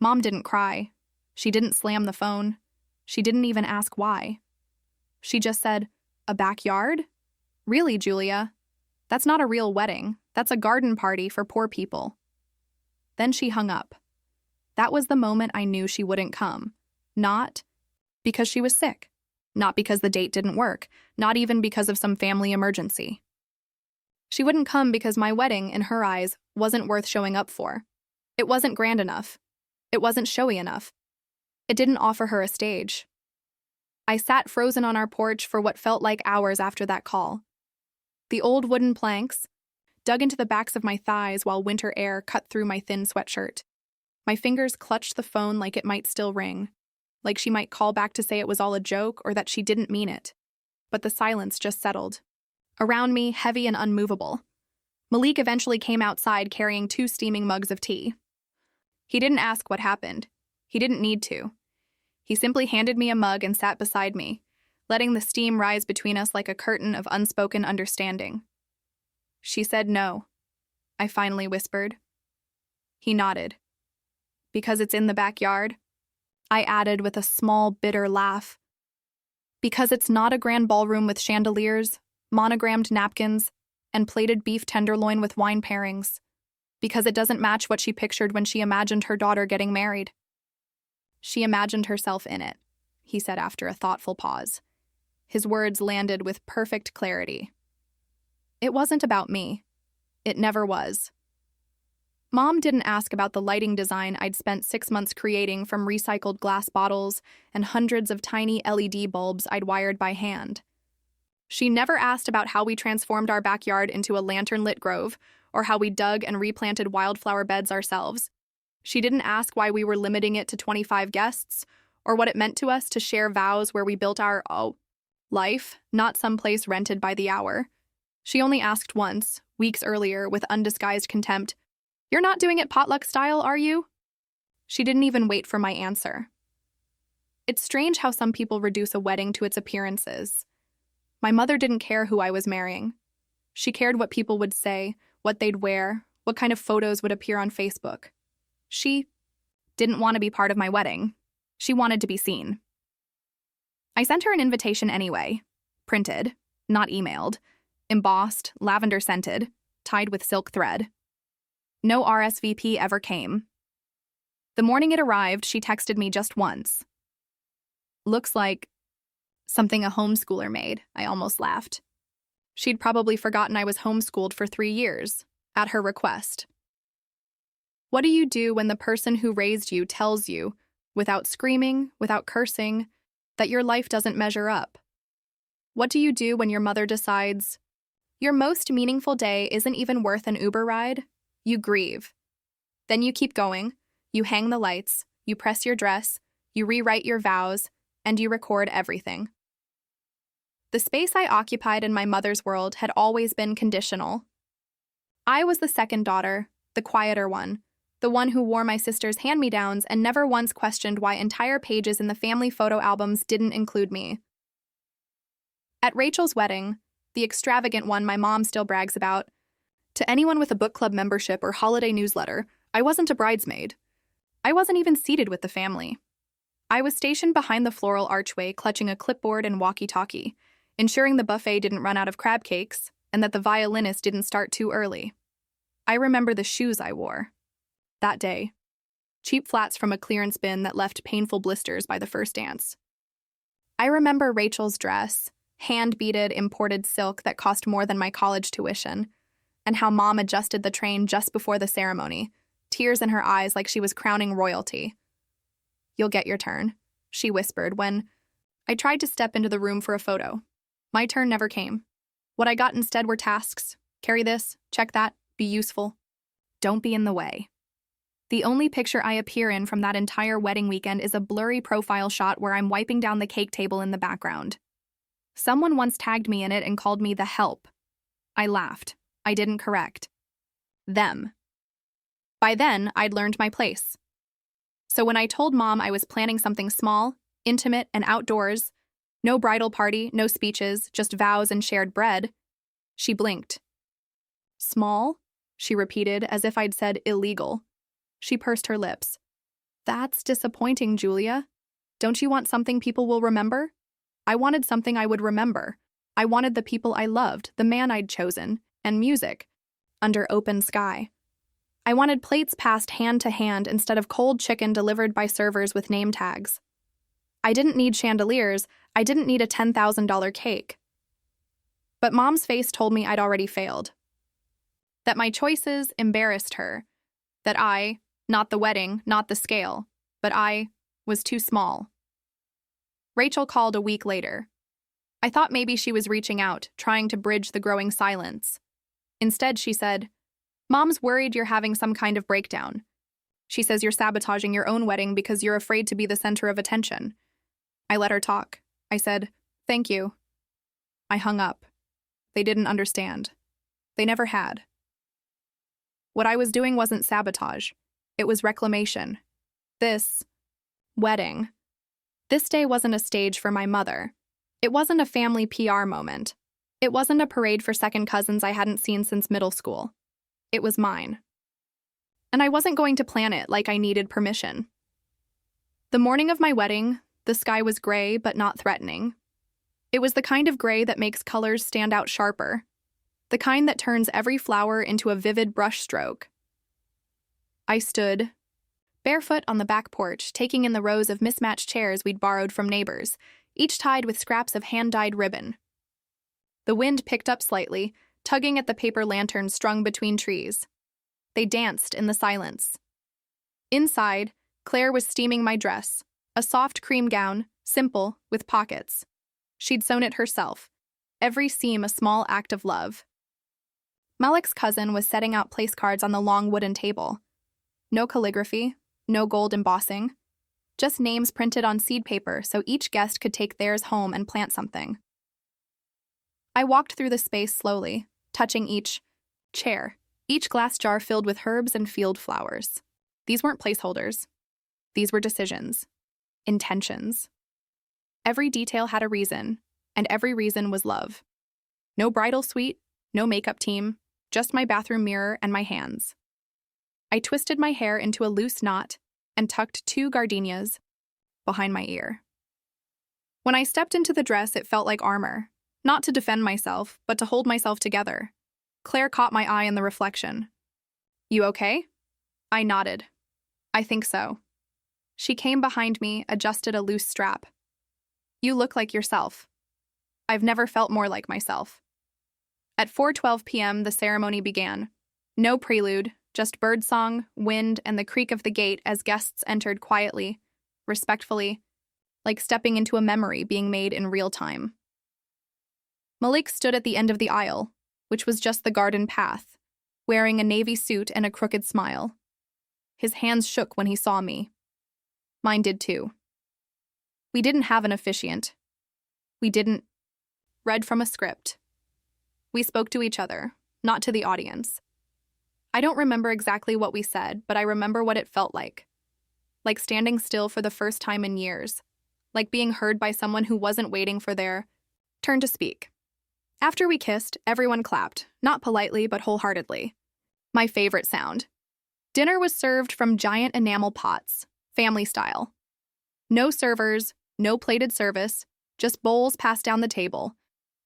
Mom didn't cry. She didn't slam the phone. She didn't even ask why. She just said, "A backyard? Really, Julia? That's not a real wedding. That's a garden party for poor people." Then she hung up. That was the moment I knew she wouldn't come. Not because she was sick. Not because the date didn't work. Not even because of some family emergency. She wouldn't come because my wedding, in her eyes, wasn't worth showing up for. It wasn't grand enough. It wasn't showy enough. It didn't offer her a stage. I sat frozen on our porch for what felt like hours after that call. The old wooden planks dug into the backs of my thighs while winter air cut through my thin sweatshirt. My fingers clutched the phone like it might still ring, like she might call back to say it was all a joke or that she didn't mean it. But the silence just settled. Around me, heavy and unmovable. Malik eventually came outside carrying 2 steaming mugs of tea. He didn't ask what happened. He didn't need to. He simply handed me a mug and sat beside me, letting the steam rise between us like a curtain of unspoken understanding. "She said no," I finally whispered. He nodded. "Because it's in the backyard?" I added with a small, bitter laugh. "Because it's not a grand ballroom with chandeliers, monogrammed napkins, and plated beef tenderloin with wine pairings. Because it doesn't match what she pictured when she imagined her daughter getting married." "She imagined herself in it," he said after a thoughtful pause. His words landed with perfect clarity. "It wasn't about me. It never was." Mom didn't ask about the lighting design I'd spent 6 months creating from recycled glass bottles and hundreds of tiny LED bulbs I'd wired by hand. She never asked about how we transformed our backyard into a lantern-lit grove, or how we dug and replanted wildflower beds ourselves. She didn't ask why we were limiting it to 25 guests, or what it meant to us to share vows where we built our life, not some place rented by the hour. She only asked once, weeks earlier, with undisguised contempt, "You're not doing it potluck style, are you?" She didn't even wait for my answer. It's strange how some people reduce a wedding to its appearances. My mother didn't care who I was marrying. She cared what people would say, what they'd wear, what kind of photos would appear on Facebook. She didn't want to be part of my wedding. She wanted to be seen. I sent her an invitation anyway, printed, not emailed, embossed, lavender-scented, tied with silk thread. No RSVP ever came. The morning it arrived, she texted me just once. "Looks like something a homeschooler made," I almost laughed. She'd probably forgotten I was homeschooled for 3 years, at her request. What do you do when the person who raised you tells you, without screaming, without cursing, that your life doesn't measure up? What do you do when your mother decides, your most meaningful day isn't even worth an Uber ride? You grieve. Then you keep going, you hang the lights, you press your dress, you rewrite your vows, and you record everything. The space I occupied in my mother's world had always been conditional. I was the second daughter, the quieter one, the one who wore my sister's hand-me-downs and never once questioned why entire pages in the family photo albums didn't include me. At Rachel's wedding, the extravagant one my mom still brags about, to anyone with a book club membership or holiday newsletter, I wasn't a bridesmaid. I wasn't even seated with the family. I was stationed behind the floral archway, clutching a clipboard and walkie-talkie, ensuring the buffet didn't run out of crab cakes and that the violinist didn't start too early. I remember the shoes I wore. That day, cheap flats from a clearance bin that left painful blisters by the first dance. I remember Rachel's dress, hand-beaded imported silk that cost more than my college tuition, and how Mom adjusted the train just before the ceremony, tears in her eyes like she was crowning royalty. "You'll get your turn," she whispered when I tried to step into the room for a photo. My turn never came. What I got instead were tasks. Carry this, check that, be useful. Don't be in the way. The only picture I appear in from that entire wedding weekend is a blurry profile shot where I'm wiping down the cake table in the background. Someone once tagged me in it and called me the help. I laughed. I didn't correct them. By then, I'd learned my place. So when I told Mom I was planning something small, intimate, and outdoors, no bridal party, no speeches, just vows and shared bread, she blinked. "Small?" she repeated as if I'd said illegal. She pursed her lips. That's disappointing, Julia. Don't you want something people will remember? I wanted something I would remember. I wanted the people I loved, the man I'd chosen, and music, under open sky. I wanted plates passed hand to hand instead of cold chicken delivered by servers with name tags. I didn't need chandeliers. I didn't need a $10,000 cake. But Mom's face told me I'd already failed. That my choices embarrassed her. That I, not the wedding, not the scale, but I was too small. Rachel called a week later. I thought maybe she was reaching out, trying to bridge the growing silence. Instead, she said, "Mom's worried you're having some kind of breakdown. She says you're sabotaging your own wedding because you're afraid to be the center of attention." I let her talk. I said, "Thank you." I hung up. They didn't understand. They never had. What I was doing wasn't sabotage. It was reclamation. This wedding. This day wasn't a stage for my mother. It wasn't a family PR moment. It wasn't a parade for second cousins I hadn't seen since middle school. It was mine. And I wasn't going to plan it like I needed permission. The morning of my wedding, the sky was gray but not threatening. It was the kind of gray that makes colors stand out sharper, the kind that turns every flower into a vivid brushstroke. I stood, barefoot on the back porch, taking in the rows of mismatched chairs we'd borrowed from neighbors, each tied with scraps of hand-dyed ribbon. The wind picked up slightly, tugging at the paper lanterns strung between trees. They danced in the silence. Inside, Claire was steaming my dress, a soft cream gown, simple, with pockets. She'd sewn it herself, every seam a small act of love. Malik's cousin was setting out place cards on the long wooden table. No calligraphy, no gold embossing, just names printed on seed paper so each guest could take theirs home and plant something. I walked through the space slowly, touching each chair, each glass jar filled with herbs and field flowers. These weren't placeholders. These were decisions, intentions. Every detail had a reason, and every reason was love. No bridal suite, no makeup team, just my bathroom mirror and my hands. I twisted my hair into a loose knot and tucked 2 gardenias behind my ear. When I stepped into the dress, it felt like armor, not to defend myself, but to hold myself together. Claire caught my eye in the reflection. "You okay?" I nodded. "I think so." She came behind me, adjusted a loose strap. "You look like yourself." I've never felt more like myself. At 4:12 p.m., the ceremony began. No prelude, just birdsong, wind, and the creak of the gate as guests entered quietly, respectfully, like stepping into a memory being made in real time. Malik stood at the end of the aisle, which was just the garden path, wearing a navy suit and a crooked smile. His hands shook when he saw me. Mine did too. We didn't have an officiant. We didn't read from a script. We spoke to each other, not to the audience. I don't remember exactly what we said, but I remember what it felt like standing still for the first time in years, like being heard by someone who wasn't waiting for their turn to speak. After we kissed, everyone clapped, not politely but wholeheartedly. My favorite sound. Dinner was served from giant enamel pots, family style. No servers, no plated service, just bowls passed down the table,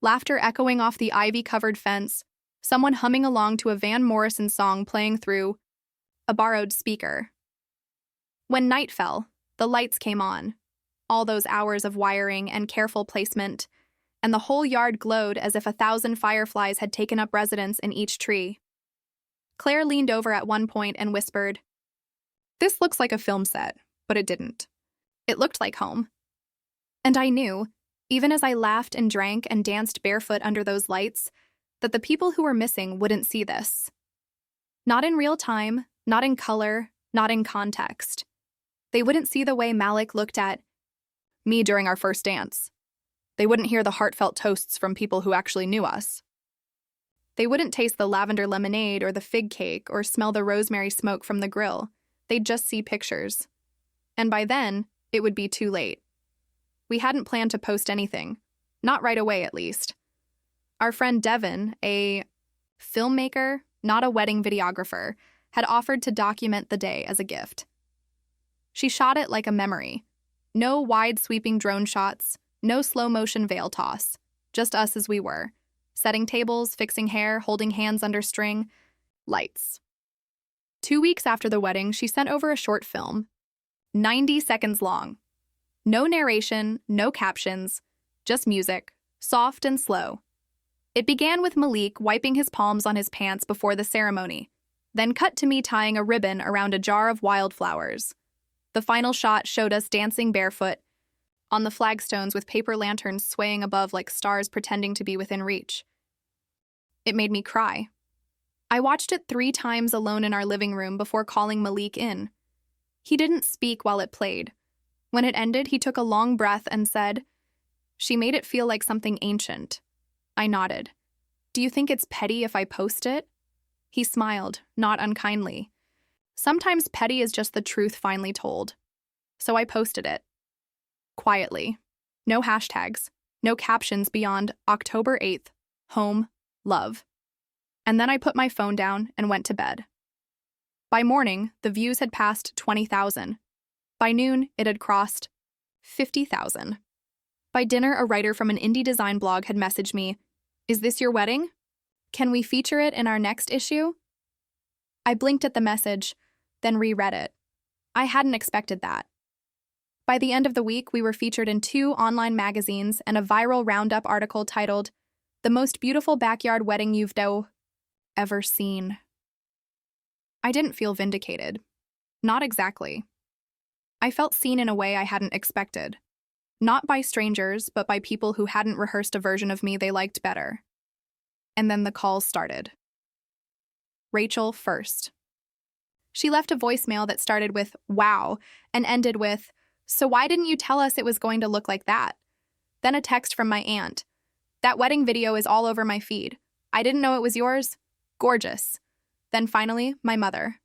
laughter echoing off the ivy-covered fence, someone humming along to a Van Morrison song playing through a borrowed speaker. When night fell, the lights came on, all those hours of wiring and careful placement, and the whole yard glowed as if 1,000 fireflies had taken up residence in each tree. Claire leaned over at one point and whispered, "This looks like a film set," but it didn't. It looked like home. And I knew, even as I laughed and drank and danced barefoot under those lights, that the people who were missing wouldn't see this. Not in real time, not in color, not in context. They wouldn't see the way Malik looked at me during our first dance. They wouldn't hear the heartfelt toasts from people who actually knew us. They wouldn't taste the lavender lemonade or the fig cake or smell the rosemary smoke from the grill. They'd just see pictures. And by then, it would be too late. We hadn't planned to post anything. Not right away, at least. Our friend Devin, a filmmaker, not a wedding videographer, had offered to document the day as a gift. She shot it like a memory. No wide sweeping drone shots, no slow motion veil toss. Just us as we were. Setting tables, fixing hair, holding hands under string. Lights. 2 weeks after the wedding, she sent over a short film. 90 seconds long. No narration, no captions, just music, soft and slow. It began with Malik wiping his palms on his pants before the ceremony, then cut to me tying a ribbon around a jar of wildflowers. The final shot showed us dancing barefoot on the flagstones with paper lanterns swaying above like stars pretending to be within reach. It made me cry. I watched it 3 times alone in our living room before calling Malik in. He didn't speak while it played. When it ended, he took a long breath and said, "She made it feel like something ancient." I nodded. "Do you think it's petty if I post it?" He smiled, not unkindly. Sometimes petty is just the truth finally told. So I posted it. Quietly. No hashtags. No captions beyond October 8th, home, love. And then I put my phone down and went to bed. By morning, the views had passed 20,000. By noon, it had crossed 50,000. By dinner, a writer from an indie design blog had messaged me, "Is this your wedding? Can we feature it in our next issue?" I blinked at the message, then reread it. I hadn't expected that. By the end of the week, we were featured in 2 online magazines and a viral roundup article titled, "The Most Beautiful Backyard Wedding You've Ever Seen." I didn't feel vindicated. Not exactly. I felt seen in a way I hadn't expected. Not by strangers, but by people who hadn't rehearsed a version of me they liked better. And then the calls started. Rachel first. She left a voicemail that started with, "Wow," and ended with, "So why didn't you tell us it was going to look like that?" Then a text from my aunt. "That wedding video is all over my feed. I didn't know it was yours. Gorgeous." Then finally, my mother.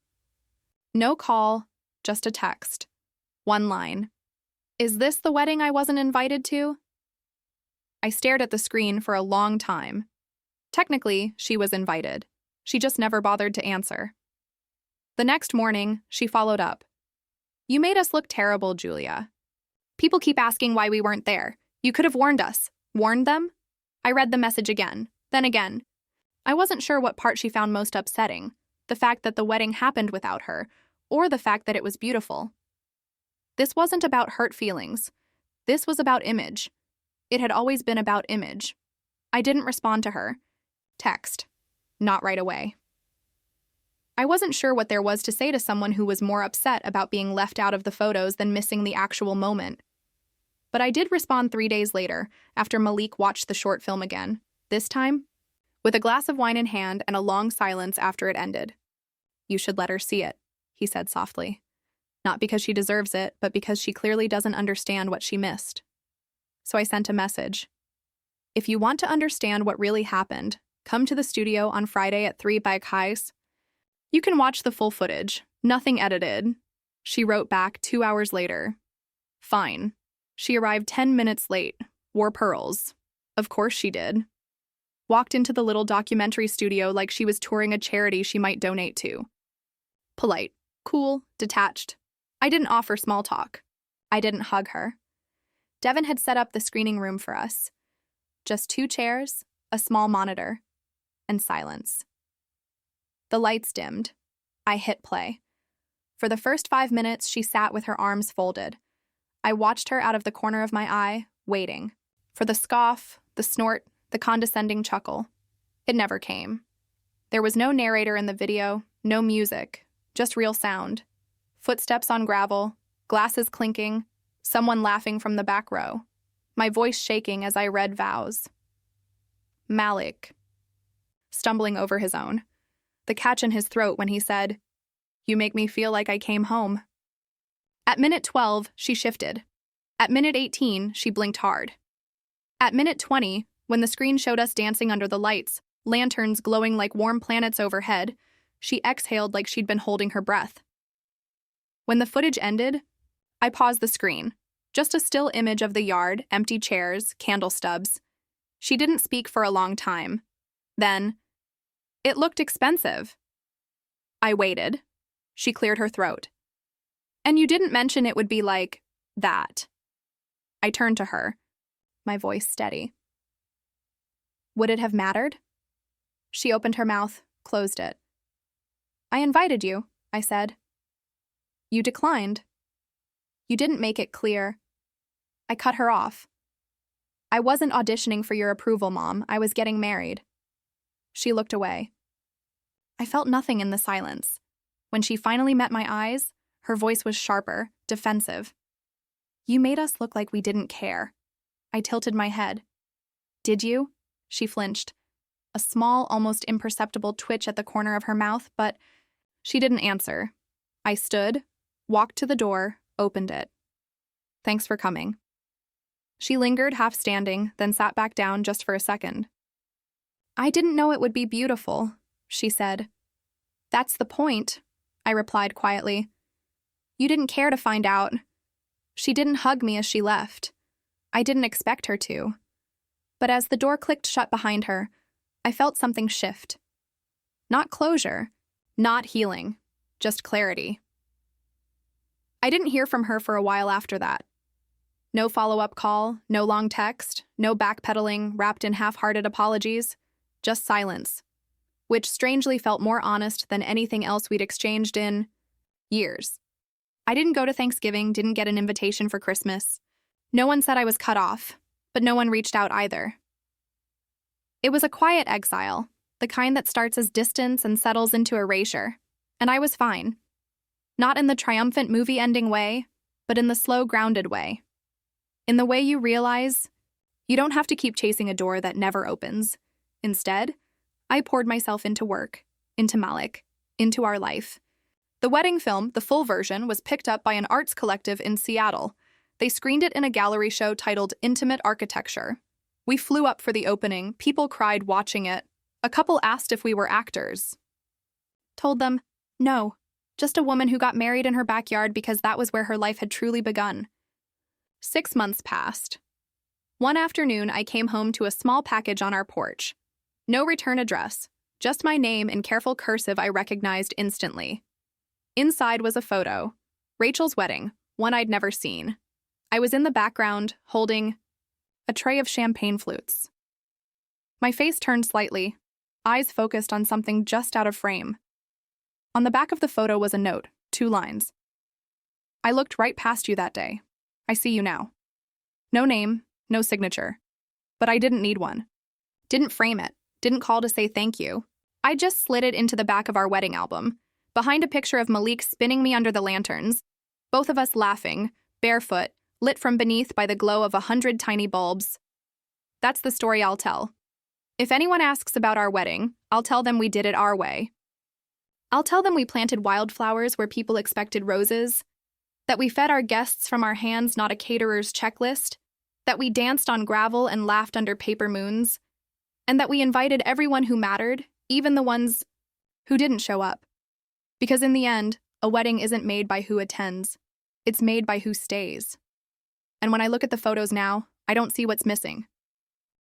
No call, just a text. One line. "Is this the wedding I wasn't invited to?" I stared at the screen for a long time. Technically, she was invited. She just never bothered to answer. The next morning, she followed up. "You made us look terrible, Julia. People keep asking why we weren't there. You could have warned us." Warned them? I read the message again, then again. I wasn't sure what part she found most upsetting, the fact that the wedding happened without her, or the fact that it was beautiful. This wasn't about hurt feelings. This was about image. It had always been about image. I didn't respond to her. Text. Not right away. I wasn't sure what there was to say to someone who was more upset about being left out of the photos than missing the actual moment. But I did respond 3 days later, after Malik watched the short film again, this time with a glass of wine in hand and a long silence after it ended. "You should let her see it," he said softly. "Not because she deserves it, but because she clearly doesn't understand what she missed." So I sent a message. "If you want to understand what really happened, come to the studio on Friday at 3 by Kais. You can watch the full footage, nothing edited." She wrote back 2 hours later. Fine. She arrived 10 minutes late, wore pearls. Of course she did. Walked into the little documentary studio like she was touring a charity she might donate to. Polite, cool, detached. I didn't offer small talk. I didn't hug her. Devin had set up the screening room for us. Just 2 chairs, a small monitor, and silence. The lights dimmed. I hit play. For the first 5 minutes, she sat with her arms folded. I watched her out of the corner of my eye, waiting. For the scoff, the snort, the condescending chuckle. It never came. There was no narrator in the video, no music, just real sound. Footsteps on gravel, glasses clinking, someone laughing from the back row. My voice shaking as I read vows. Malik. Stumbling over his own. The catch in his throat when he said, "You make me feel like I came home." At minute 12, she shifted. At minute 18, she blinked hard. At minute 20, when the screen showed us dancing under the lights, lanterns glowing like warm planets overhead, she exhaled like she'd been holding her breath. When the footage ended, I paused the screen. Just a still image of the yard, empty chairs, candle stubs. She didn't speak for a long time. Then, "It looked expensive." I waited. She cleared her throat. And you didn't mention it would be like that. I turned to her, my voice steady. Would it have mattered? She opened her mouth, closed it. I invited you, I said. You declined. You didn't make it clear. I cut her off. I wasn't auditioning for your approval, Mom. I was getting married. She looked away. I felt nothing in the silence. When she finally met my eyes, her voice was sharper, defensive. You made us look like we didn't care. I tilted my head. Did you? She flinched. A small, almost imperceptible twitch at the corner of her mouth, but she didn't answer. I stood, walked to the door, opened it. Thanks for coming. She lingered, half standing, then sat back down just for a second. I didn't know it would be beautiful, she said. That's the point, I replied quietly. You didn't care to find out. She didn't hug me as she left. I didn't expect her to. But as the door clicked shut behind her, I felt something shift. Not closure, not healing, just clarity. I didn't hear from her for a while after that. No follow-up call, no long text, no backpedaling wrapped in half-hearted apologies, just silence, which strangely felt more honest than anything else we'd exchanged in years. I didn't go to Thanksgiving, didn't get an invitation for Christmas. No one said I was cut off, but no one reached out either. It was a quiet exile, the kind that starts as distance and settles into erasure, and I was fine. Not in the triumphant movie-ending way, but in the slow, grounded way. In the way you realize you don't have to keep chasing a door that never opens. Instead, I poured myself into work, into Malik, into our life. The wedding film, the full version, was picked up by an arts collective in Seattle. They screened it in a gallery show titled Intimate Architecture. We flew up for the opening, people cried watching it. A couple asked if we were actors. Told them, no, just a woman who got married in her backyard because that was where her life had truly begun. 6 months passed. One afternoon, I came home to a small package on our porch. No return address, just my name in careful cursive I recognized instantly. Inside was a photo. Rachel's wedding, one I'd never seen. I was in the background, holding a tray of champagne flutes. My face turned slightly, eyes focused on something just out of frame. On the back of the photo was a note, 2 lines. I looked right past you that day. I see you now. No name, no signature. But I didn't need one. Didn't frame it, didn't call to say thank you. I just slid it into the back of our wedding album, behind a picture of Malik spinning me under the lanterns, both of us laughing, barefoot, lit from beneath by the glow of 100 tiny bulbs. That's the story I'll tell. If anyone asks about our wedding, I'll tell them we did it our way. I'll tell them we planted wildflowers where people expected roses, that we fed our guests from our hands, not a caterer's checklist, that we danced on gravel and laughed under paper moons, and that we invited everyone who mattered, even the ones who didn't show up. Because in the end, a wedding isn't made by who attends, it's made by who stays. And when I look at the photos now, I don't see what's missing.